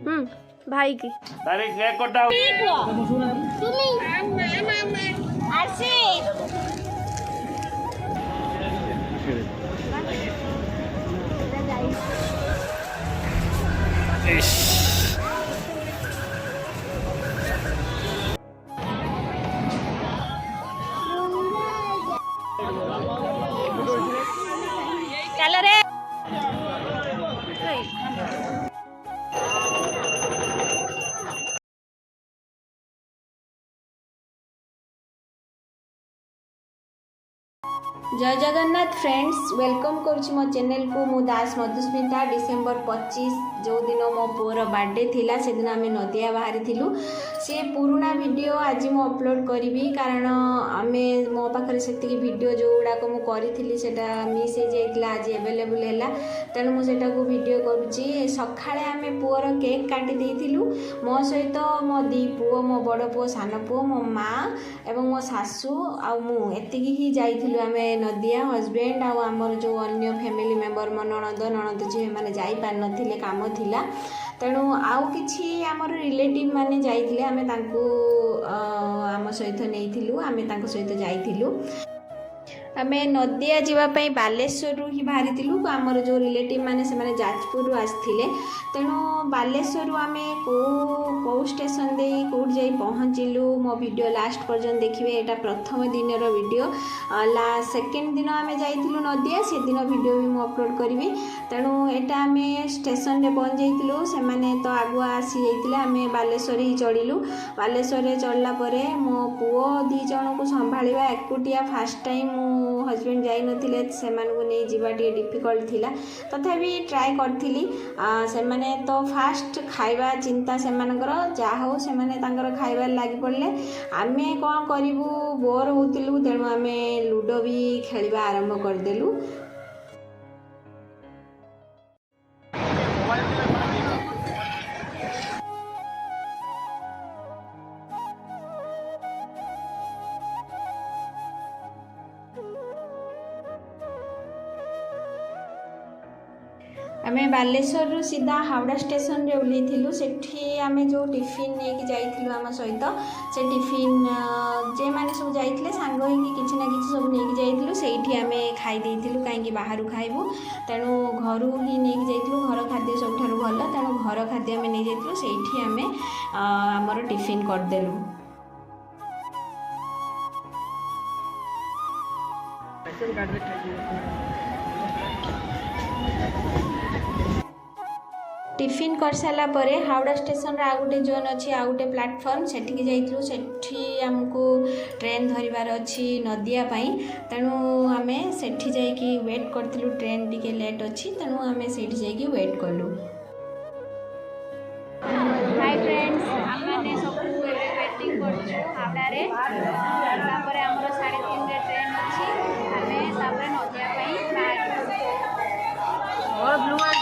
भाई की तारे केक कटा चलो रे जय जगन्नाथ फ्रेंड्स वेलकम करुँच मो चैनल को मु दास मधुस्मिता डिसेम्बर 25 जो दिन मो पुअर बर्थडे थिला से दिन आम नदिया बाहरी थिलु से पुराना वीडियो आज मु अपलोड करी कारण आम मो पाखे से वीडियो जो गुड़ाक मुझे सेटा मिस हो जाता आज एवेलेबल है तेणु मुझे वीडियो करुँची सकाळे आम पुअर केक काटी देइथिलु मो सहित मो दी पुओ मो बड़ पुओ सान पुओ मो माँ एवं मो सासू आ मु एतिकी ही जाइथिलु आम नदिया हजबैंड आमर जो अन्य फैमिली मेंबर मो नणद नणद झी मैंने जापार नथिले काम थिला तेणु आउ किछि आमर रिलेटिव माने जाइथिले आमे तांको आम सहित नेइथिलु आमे तांको सहित जाइथिलु आमे नदिया जीवाई बालेश्वर ही बाहरी थिलु आमर जो रिलेटिव माने से माने जाजपुर आसथिले तेणु बालेश्वर आमे को स्टेशन दे कोड जाई पहुँचलु मो वीडियो लास्ट पर्यंत देखिए एटा प्रथम दिन वीडियो सेकेंड दिन आमे जाइथिलु नदिया से दिन वीडियो भी मु अपलोड करी तेणु एटा आमे स्टेशन रे पहुँच जाइथिलु से माने तो आगुआ आसी जाइथिले आमे बालेश्वर ही चढ़िलु बालेश्वर रे चढ़ला परे मो पुओ दी जण को संभाळिबा एकुटिया फास्ट टाइम मो हजबैंड जाई नथिले सेमानकु नै जीवा टी डिफिकल्ट थिला तथापि ट्राई करथिली से माने तो फास्ट खाइबा चिंता से मानकर जा हो से माने तांकर खाइबार लागि पड़ले आमे कोन करिवु बोर होतिलु तेणु आमे लूडो भी खेलिबा आरंभ कर देलु आमे बालेश्वर रु सीधा हावड़ा स्टेशन रे ओल्लैथिलु सेठी आमे जो टिफिन नेकी जाइथिलु आम सहित से टिफिन जे माने सब जाइथिले सांग होइकी किछि ना किछि सब नेकी जाइथिलु सेठी आमे खाइ देइथिलु काहेकि बाहरु खाइबु तेणु घरु ही नेकी जाइथिलु घर खाद्य सबठारु भल तेणु घर खाद्य आमे नै जाइथिलु सेठी आमे हमर टिफिन कर देलु टिफिन कर सारा पर हावड़ा स्टेशन रे आउ गोटे जोन अच्छी आउ गोटे प्लाटफर्म सेठिकी जाइथिलु सेठी हमको ट्रेन धरिबार अच्छी नदिया पई तेणु आमे सेठी जाइकी वेट करथिलु ट्रेन टिके लेट अच्छी तेणु आमे सेठी जाइकी वेट कलु हाय फ्रेंड्स आमे सब वेटिंग करछु हावड़ा रे तापर हमर 3:30 रे ट्रेन अच्छी आमे तापर नदिया पई बाहर और ब्लू वाह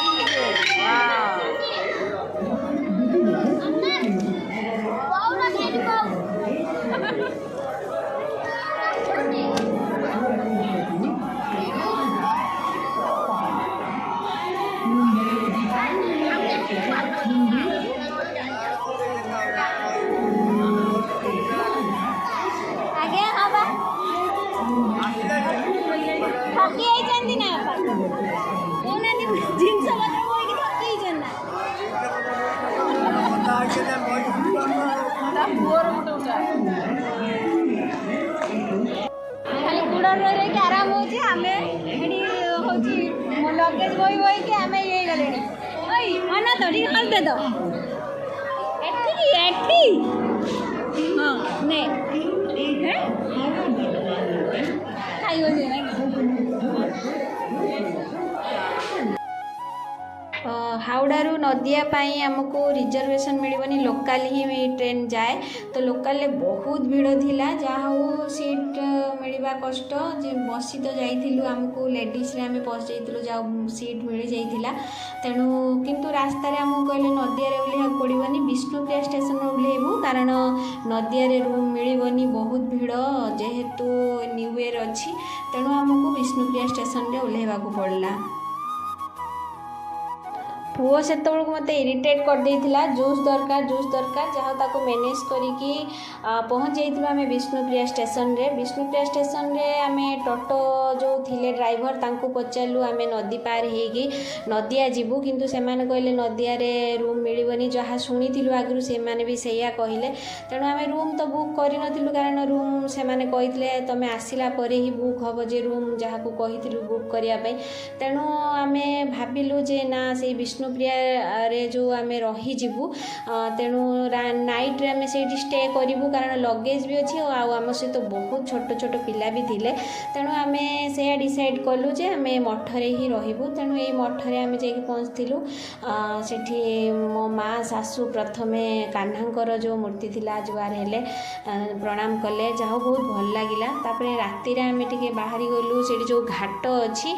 थकी आइछन्ती ना कोना जिनस पत्र बोइकी थकी आइछन् ना पुअर उठा खाली गुडर रे के आराम होची आमे हेडी होची मो लगेज बोई बोई के आमे ये गलेनी ओई मना तो ठीक कर दे दो एठी हां ने हैं खाई हो जे ना हावड़ारू नदिया पाई आमको रिजर्वेशन मिलबनी लोकल ही ट्रेन जाए तो लोकल ले बहुत भीड़ थिला जहाँ हो सीट मिलवा कष्ट जे बसी तो जाइथिलु आमको लेडीज रे आमे पहुँच जाइथिलु जा सीट मिल जाइथिला तेणु किंतु रास्ता रे आमको कहले नदिया रे ओल्हेया पड़िबनी विष्णुप्रिया स्टेशन रे ओल्हेबु कारण नदिया रे रूम मिलबनी बहुत भीड़ जेहेतु न्यू ईयर अच्छी तेणु आमको विष्णुप्रिया स्टेशन रे ओल्हेबाकू पड़ला पुओ से मत इरिटेट कर देइथिला जूस दरकार जहाँ ताको मैनेज करिकी पहुँच जाइथिलु आमे विष्णुप्रिया स्टेशन रे आमे टोटो जो थिले ड्राइवर तांको पचारलु आमे नदी पार हेगी नदिया जीवु किंतु से माने कहले नदिया रे रूम मिलिबनी जहाँ शुणिथिलु आगु से माने भी सेया कहले तेणु आमे रूम तो बुक करि नथिलु कारण रूम से माने कहिथिले तमे आसिला परे ही बुक हबो जे रूम जहाँ को कहिथिलु बुक करिया पई तेणु आमे भाबिलु जे ना से विष्णुप्रिया रे जो आमे रही जीवु तेणु नाइट रे आमे सेठी स्टे करिवु कारण लगेज भी अच्छी आउ आम सहित बहुत छोट छोट पिला भी थिले तेणु आमे से डिसाइड कलु जे आमे मठरे ही रहिबु तेणु एई मठरे आमे जाई पहुँचथिलु सेठी मो माँ सासू प्रथमे कान्हांकर जो मूर्ति थिला जुआर हेले प्रणाम कले जहाँ बहुत भल लागिला तापरे राति रे आमे टिके बाहरी गलु सेठी जो घाट अछि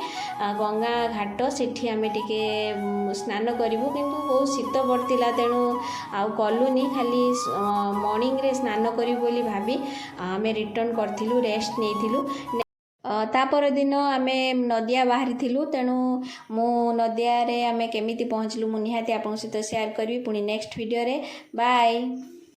गंगा घाट सेठी आमे टिके स्नान करूँ किंतु बहुत शीत पड़ता तेणु आउ कलुनी खाली मॉर्निंग रे स्नान करूँ बोली भाभी आमे रिटर्न करथिलु रेस्ट नेइथिलु तापर दिन आमे नदिया बाहरी थिलु तेणु मु नदिया रे आमे केमिति पहुँचलु मु निहाती आपन सहित शेयर करबी पुणी नेक्स्ट वीडियो रे बाय।